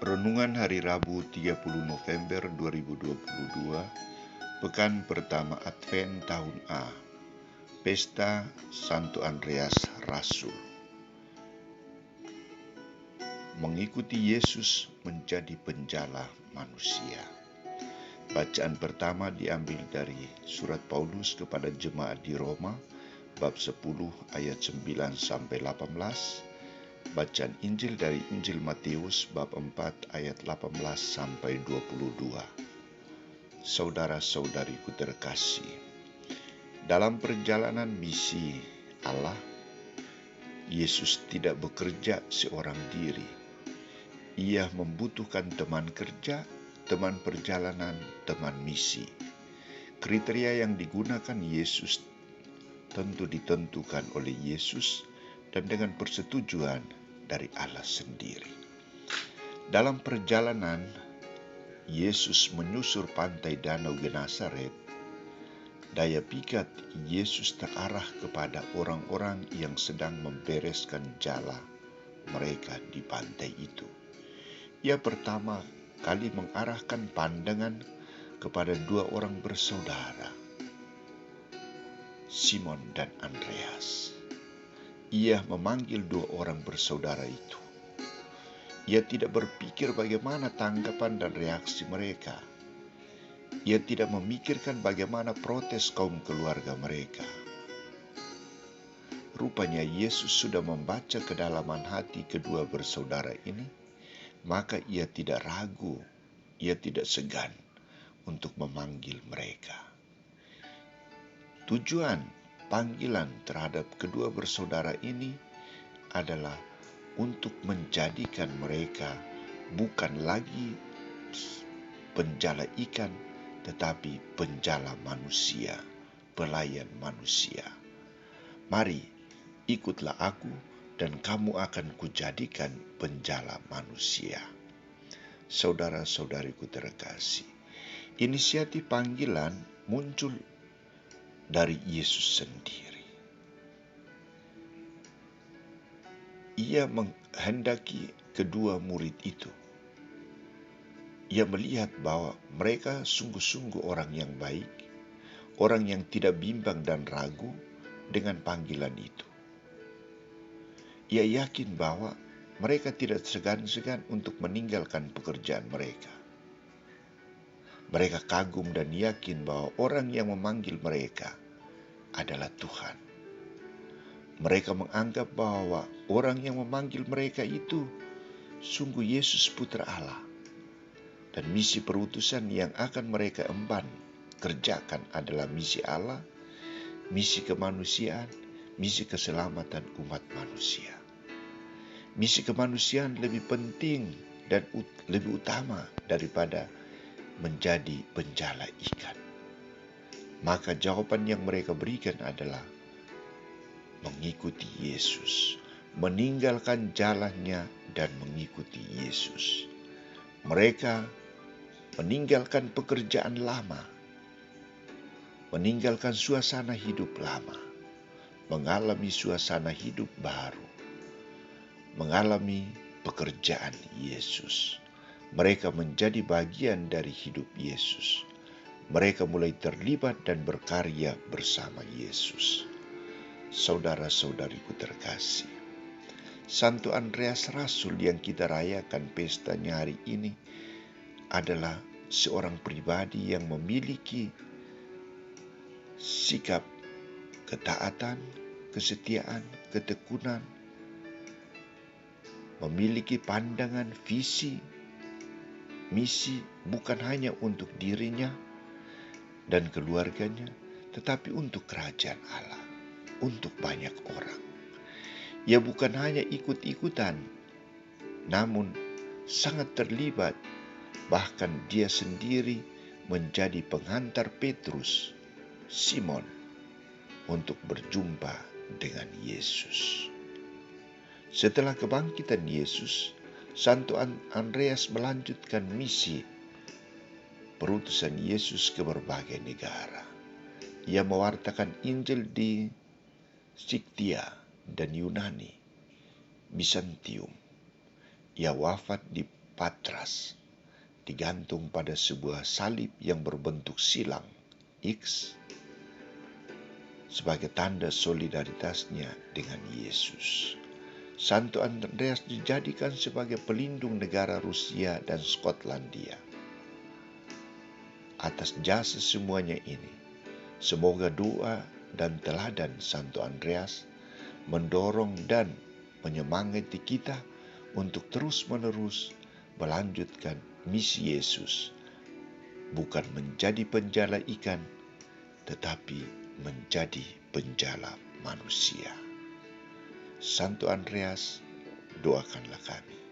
Renungan Hari Rabu 30 November 2022, Pekan pertama Advent tahun A, Pesta Santo Andreas Rasul. Mengikuti Yesus menjadi penjala manusia. Bacaan pertama diambil dari surat Paulus kepada jemaat di Roma, bab 10 ayat 9-18. Bacaan Injil dari Injil Matius bab 4 ayat 18-22. Saudara-saudariku terkasih, dalam perjalanan misi Allah, Yesus tidak bekerja seorang diri. Ia membutuhkan teman kerja, teman perjalanan, teman misi. Kriteria yang digunakan Yesus tentu ditentukan oleh Yesus dan dengan persetujuan dari Allah sendiri. Dalam perjalanan, Yesus menyusur pantai Danau Genesaret. Daya pikat Yesus terarah kepada orang-orang yang sedang membereskan jala mereka di pantai itu. Ia pertama kali mengarahkan pandangan kepada dua orang bersaudara, Simon dan Andreas. Ia memanggil dua orang bersaudara itu. Ia tidak berpikir bagaimana tanggapan dan reaksi mereka. Ia tidak memikirkan bagaimana protes kaum keluarga mereka. Rupanya Yesus sudah membaca kedalaman hati kedua bersaudara ini, maka ia tidak ragu, ia tidak segan untuk memanggil mereka. Tujuan panggilan terhadap kedua bersaudara ini adalah untuk menjadikan mereka bukan lagi penjala ikan, tetapi penjala manusia, pelayan manusia. Mari, ikutlah aku dan kamu akan kujadikan penjala manusia. Saudara-saudariku terkasih, inisiatif panggilan muncul dari Yesus sendiri. Ia menghendaki kedua murid itu. Ia melihat bahwa mereka sungguh-sungguh orang yang baik, orang yang tidak bimbang dan ragu dengan panggilan itu. Ia yakin bahwa mereka tidak segan-segan untuk meninggalkan pekerjaan mereka. Mereka kagum dan yakin bahwa orang yang memanggil mereka adalah Tuhan. Mereka menganggap bahwa orang yang memanggil mereka itu sungguh Yesus Putra Allah. Dan misi perutusan yang akan mereka emban kerjakan adalah misi Allah, misi kemanusiaan, misi keselamatan umat manusia. Misi kemanusiaan lebih penting dan lebih utama daripada menjadi penjala ikan. Maka jawaban yang mereka berikan adalah mengikuti Yesus, meninggalkan jalannya dan mengikuti Yesus. Mereka meninggalkan pekerjaan lama, meninggalkan suasana hidup lama, mengalami suasana hidup baru, mengalami pekerjaan Yesus. Mereka menjadi bagian dari hidup Yesus. Mereka mulai terlibat dan berkarya bersama Yesus. Saudara-saudariku terkasih, Santo Andreas Rasul yang kita rayakan pestanya hari ini adalah seorang pribadi yang memiliki sikap ketaatan, kesetiaan, ketekunan, memiliki pandangan, visi, misi bukan hanya untuk dirinya dan keluarganya, tetapi untuk kerajaan Allah, untuk banyak orang. Ia bukan hanya ikut-ikutan, namun sangat terlibat. Bahkan dia sendiri menjadi penghantar Petrus, Simon, untuk berjumpa dengan Yesus. Setelah kebangkitan Yesus, Santo Andreas melanjutkan misi perutusan Yesus ke berbagai negara. Ia mewartakan Injil di Siktia dan Yunani, Bizantium. Ia wafat di Patras digantung pada sebuah salib yang berbentuk silang X sebagai tanda solidaritasnya dengan Yesus. Santo Andreas dijadikan sebagai pelindung negara Rusia dan Skotlandia. Atas jasa semuanya ini, semoga doa dan teladan Santo Andreas mendorong dan menyemangati kita untuk terus-menerus melanjutkan misi Yesus, bukan menjadi penjala ikan, tetapi menjadi penjala manusia. Santo Andreas, doakanlah kami.